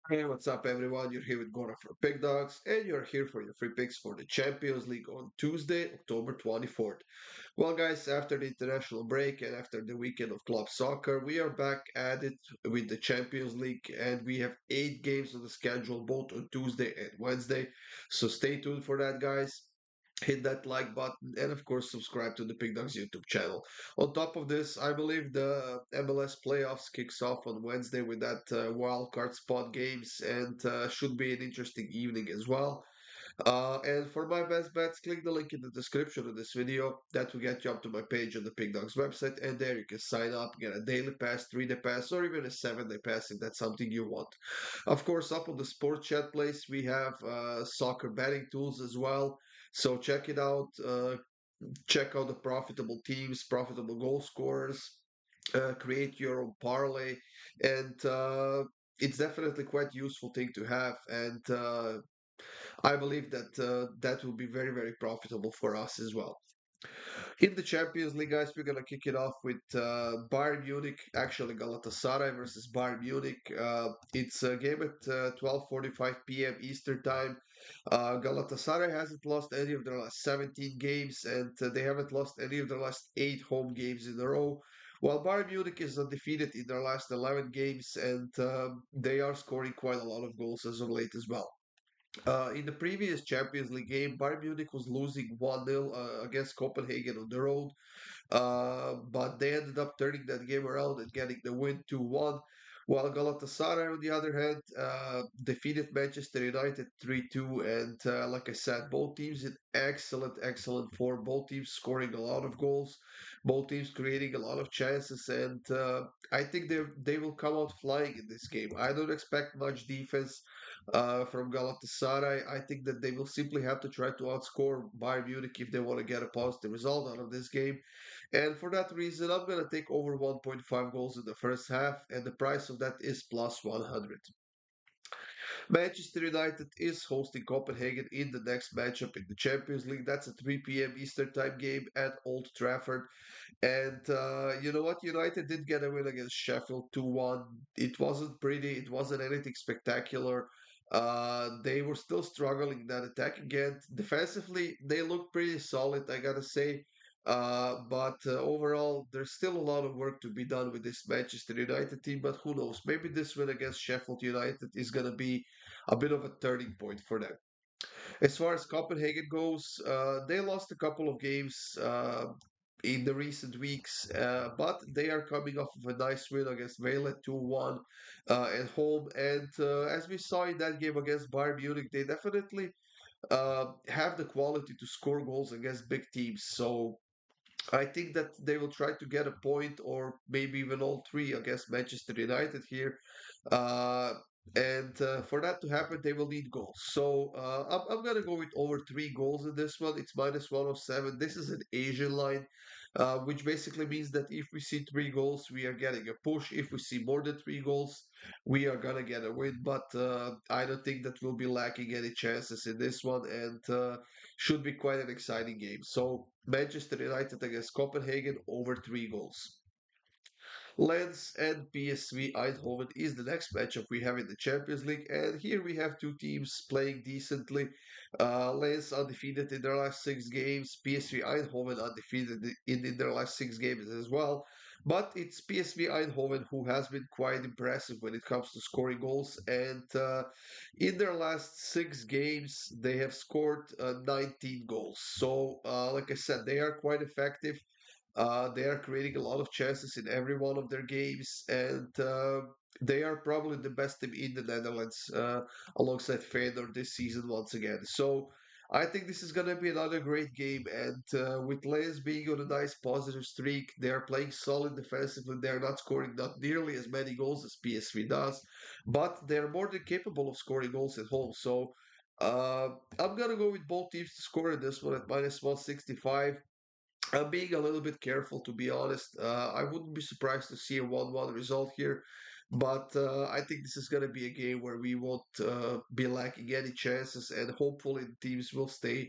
Hey, what's up, everyone? You're here with Goran from Pickdawgz, and you're here for your free picks for the Champions League on Tuesday, October 24th. Well, guys, after the international break and after the weekend of club soccer, we are back at it with the Champions League, and we have 8 games on the schedule, both on Tuesday and Wednesday. So stay tuned for that, guys. Hit that like button and of course subscribe to the Pickdawgz YouTube channel. On top of this, I believe the MLS playoffs kicks off on Wednesday with that wild card spot games and should be an interesting evening as well. And for my best bets, click the link in the description of this video. That will get you up to my page on the Pickdawgz website, and there you can sign up, get a daily pass, 3-day pass, or even a 7-day pass if that's something you want. Of course, up on the sports chat place, we have soccer betting tools as well. So check it out. Check out the profitable teams, profitable goal scorers. Create your own parlay, and it's definitely quite useful thing to have. And I believe that that will be very, very profitable for us as well. In the Champions League, guys, we're gonna kick it off with Bayern Munich, actually Galatasaray versus Bayern Munich. It's a game at 12:45 p.m. Eastern Time. Galatasaray hasn't lost any of their last 17 games, and they haven't lost any of their last 8 home games in a row. While Bayern Munich is undefeated in their last 11 games, and they are scoring quite a lot of goals as of late as well. In the previous Champions League game, Bayern Munich was losing 1-0 against Copenhagen on the road, but they ended up turning that game around and getting the win 2-1. While Galatasaray, on the other hand, defeated Manchester United 3-2. And like I said, both teams in excellent, excellent form. Both teams scoring a lot of goals. Both teams creating a lot of chances. And I think they will come out flying in this game. I don't expect much defense from Galatasaray. I think that they will simply have to try to outscore Bayern Munich if they want to get a positive result out of this game. And for that reason, I'm going to take over 1.5 goals in the first half, and the price of that is plus 100. Manchester United is hosting Copenhagen in the next matchup in the Champions League. That's a 3 p.m. Eastern Time game at Old Trafford. And you know what? United did get a win against Sheffield 2-1. It wasn't pretty, it wasn't anything spectacular. They were still struggling in that attack again. Defensively, they looked pretty solid, I gotta say. But overall, there's still a lot of work to be done with this Manchester United team. But who knows? Maybe this win against Sheffield United is going to be a bit of a turning point for them. As far as Copenhagen goes, they lost a couple of games in the recent weeks, but they are coming off of a nice win against Vale 2-1 at home. And as we saw in that game against Bayern Munich, they definitely have the quality to score goals against big teams. So I think that they will try to get a point or maybe even all three against Manchester United here. Uh, and for that to happen, they will need goals. So I'm going to go with over 3 goals in this one. It's minus 107. This is an Asian line, which basically means that if we see 3 goals, we are getting a push. If we see more than 3 goals, we are going to get a win. But I don't think that we'll be lacking any chances in this one. And should be quite an exciting game. So Manchester United against Copenhagen over 3 goals. Lens and PSV Eindhoven is the next matchup we have in the Champions League, and here we have two teams playing decently. Lens undefeated in their last 6 games, PSV Eindhoven undefeated in their last 6 games as well. But it's PSV Eindhoven who has been quite impressive when it comes to scoring goals, and in their last 6 games, they have scored 19 goals. So, like I said, they are quite effective. They are creating a lot of chances in every one of their games, and they are probably the best team in the Netherlands alongside Feyenoord this season once again. So I think this is going to be another great game, and with Lens being on a nice positive streak, they are playing solid defensively. They are not scoring not nearly as many goals as PSV does, but they are more than capable of scoring goals at home. So uh, I'm going to go with both teams to score in this one at minus 165. I'm being a little bit careful, to be honest. I wouldn't be surprised to see a 1-1 result here, but I think this is going to be a game where we won't be lacking any chances, and hopefully the teams will stay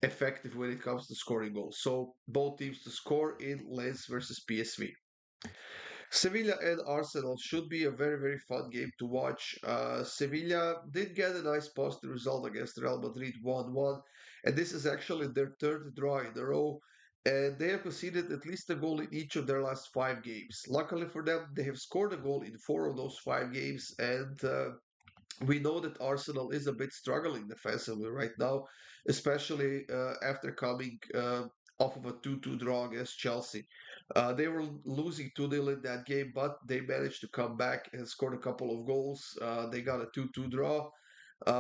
effective when it comes to scoring goals. So both teams to score in Lens versus PSV. Sevilla and Arsenal should be a very, very fun game to watch. Sevilla did get a nice positive result against Real Madrid 1-1, and this is actually their third draw in a row. And they have conceded at least a goal in each of their last five games. Luckily for them, they have scored a goal in four of those five games, and we know that Arsenal is a bit struggling defensively right now, especially after coming off of a 2-2 draw against Chelsea. They were losing 2-0 in that game, but they managed to come back and scored a couple of goals. They got a 2-2 draw.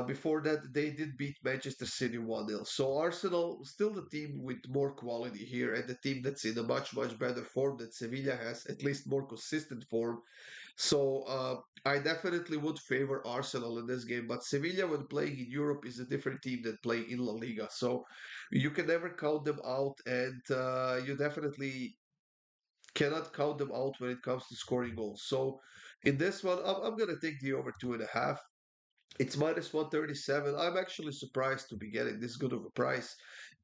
Before that, they did beat Manchester City 1-0. So Arsenal still the team with more quality here, and the team that's in a much, much better form that Sevilla has, at least more consistent form. So I definitely would favor Arsenal in this game, but Sevilla, when playing in Europe, is a different team than playing in La Liga. So you can never count them out, and you definitely cannot count them out when it comes to scoring goals. So in this one, I'm going to take the over 2.5. It's minus 137. I'm actually surprised to be getting this good of a price,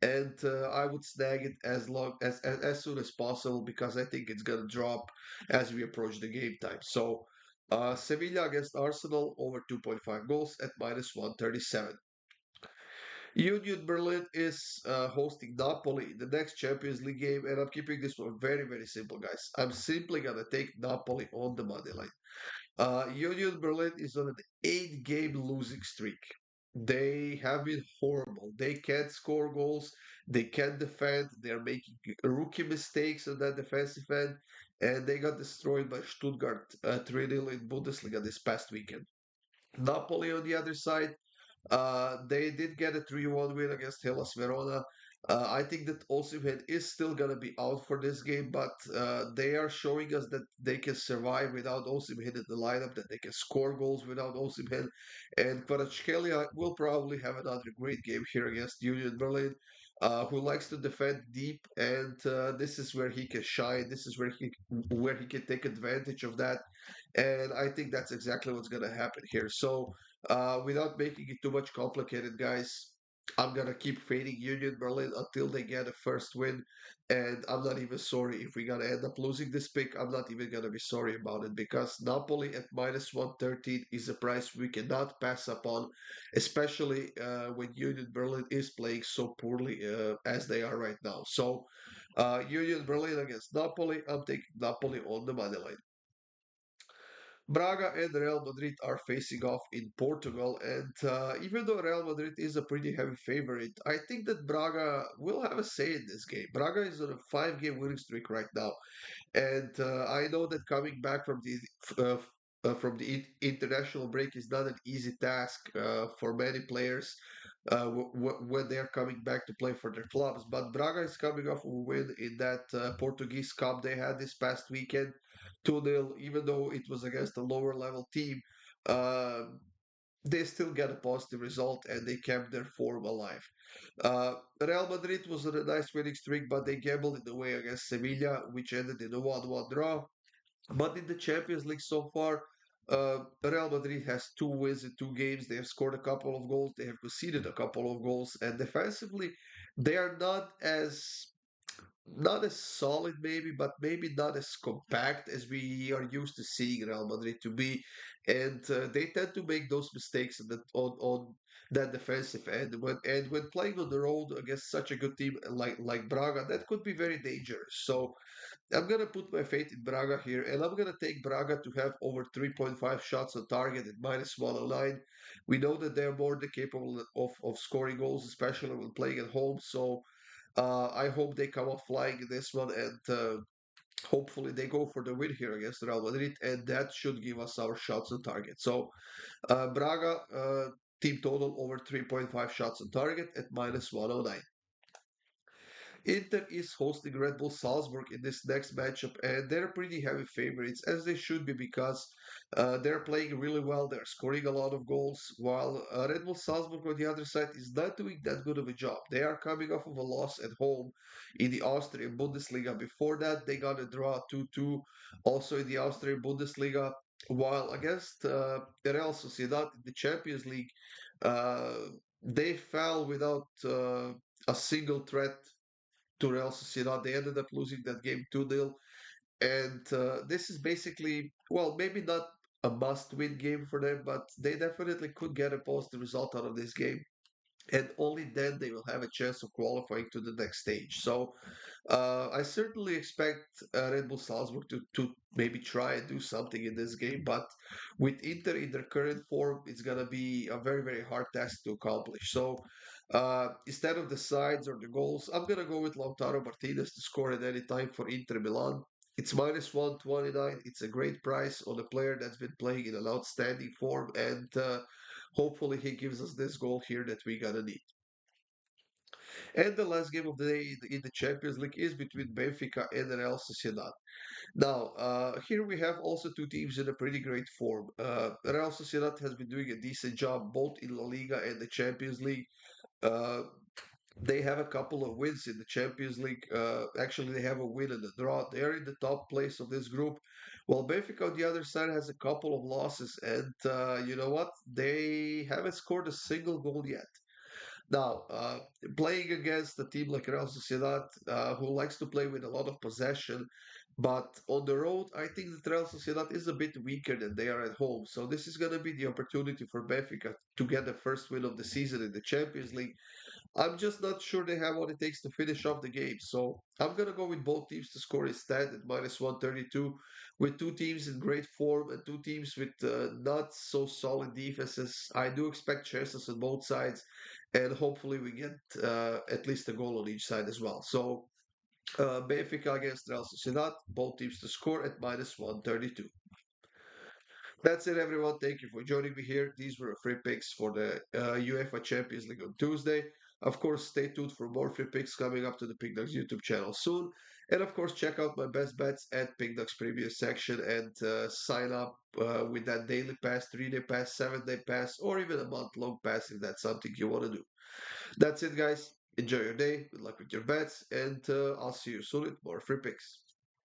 and I would snag it as soon as possible because I think it's gonna drop as we approach the game time. So, Sevilla against Arsenal over 2.5 goals at minus 137. Union Berlin is hosting Napoli in the next Champions League game, and I'm keeping this one very, very simple, guys. I'm simply gonna take Napoli on the money line. Union Berlin is on an eight-game losing streak. They have been horrible. They can't score goals. They can't defend. They're making rookie mistakes on that defensive end, and they got destroyed by Stuttgart 3-0 in Bundesliga this past weekend. Napoli on the other side, they did get a 3-1 win against Hellas Verona. I think that Osimhen is still going to be out for this game, but they are showing us that they can survive without Osimhen in the lineup, that they can score goals without Osimhen. And Kvaratskhelia will probably have another great game here against Union Berlin, who likes to defend deep, and this is where he can shine. This is where he can take advantage of that, and I think that's exactly what's going to happen here. So, without making it too much complicated, guys, I'm going to keep fading Union Berlin until they get a first win. And I'm not even sorry if we're going to end up losing this pick. I'm not even going to be sorry about it because Napoli at minus 113 is a price we cannot pass up on, especially when Union Berlin is playing so poorly as they are right now. So, Union Berlin against Napoli, I'm taking Napoli on the money line. Braga and Real Madrid are facing off in Portugal, and even though Real Madrid is a pretty heavy favorite, I think that Braga will have a say in this game. Braga is on a five-game winning streak right now, and I know that coming back from the international break is not an easy task for many players when they are coming back to play for their clubs. But Braga is coming off a win in that Portuguese Cup they had this past weekend, 2-0, even though it was against a lower level team. Uh, they still got a positive result and they kept their form alive. Real Madrid was on a nice winning streak, but they gambled in the way against Sevilla, which ended in a 1-1 draw. But in the Champions League so far, Real Madrid has two wins in two games. They have scored a couple of goals. They have conceded a couple of goals, and defensively, they are not as solid maybe, but maybe not as compact as we are used to seeing Real Madrid to be. And they tend to make those mistakes on that defensive end. When playing on the road against such a good team like Braga, that could be very dangerous. So I'm gonna put my faith in Braga here, and I'm gonna take Braga to have over 3.5 shots on target at minus 109. We know that they're more than capable of scoring goals, especially when playing at home. So I hope they come off flying in this one, and hopefully they go for the win here against Real Madrid, and that should give us our shots on target. So Braga team total over 3.5 shots on target at minus 109. Inter is hosting Red Bull Salzburg in this next matchup, and they're pretty heavy favorites, as they should be, because they're playing really well. They're scoring a lot of goals, while Red Bull Salzburg on the other side is not doing that good of a job. They are coming off of a loss at home in the Austrian Bundesliga. Before that, they got a draw 2-2, also in the Austrian Bundesliga. While against Real Sociedad in the Champions League, uh, they fell without a single threat to Real Sociedad. They ended up losing that game 2-0. And this is basically, well, maybe not a must-win game for them, but they definitely could get a positive result out of this game. And only then they will have a chance of qualifying to the next stage. So I certainly expect Red Bull Salzburg to maybe try and do something in this game, but with Inter in their current form, it's going to be a very, very hard task to accomplish. So instead of the sides or the goals, I'm going to go with Lautaro Martinez to score at any time for Inter Milan. It's minus 129. It's a great price on a player that's been playing in an outstanding form, and hopefully he gives us this goal here that we're going to need. And the last game of the day in the Champions League is between Benfica and Real Sociedad. Now, here we have also two teams in a pretty great form. Real Sociedad has been doing a decent job both in La Liga and the Champions League. Uh, they have a couple of wins in the Champions League. Actually, they have a win and a draw. They are in the top place of this group. While Benfica on the other side has a couple of losses, and you know what? They haven't scored a single goal yet. Now, playing against a team like Real Sociedad, who likes to play with a lot of possession, but on the road, I think that Real Sociedad is a bit weaker than they are at home. So this is going to be the opportunity for Benfica to get the first win of the season in the Champions League. I'm just not sure they have what it takes to finish off the game. So I'm going to go with both teams to score instead at minus 132, with two teams in great form and two teams with not so solid defenses. I do expect chances on both sides, and hopefully we get at least a goal on each side as well. So Benfica against Real Sociedad, both teams to score at minus 132. That's it, everyone. Thank you for joining me here. These were free picks for the UEFA Champions League on Tuesday. Of course, stay tuned for more free picks coming up to the Pickdawgz YouTube channel soon. And of course, check out my best bets at Pickdawgz Previous section and sign up with that daily pass, 3-day pass, 7-day pass, or even a month-long pass if that's something you want to do. That's it, guys. Enjoy your day. Good luck with your bets, and I'll see you soon with more free picks.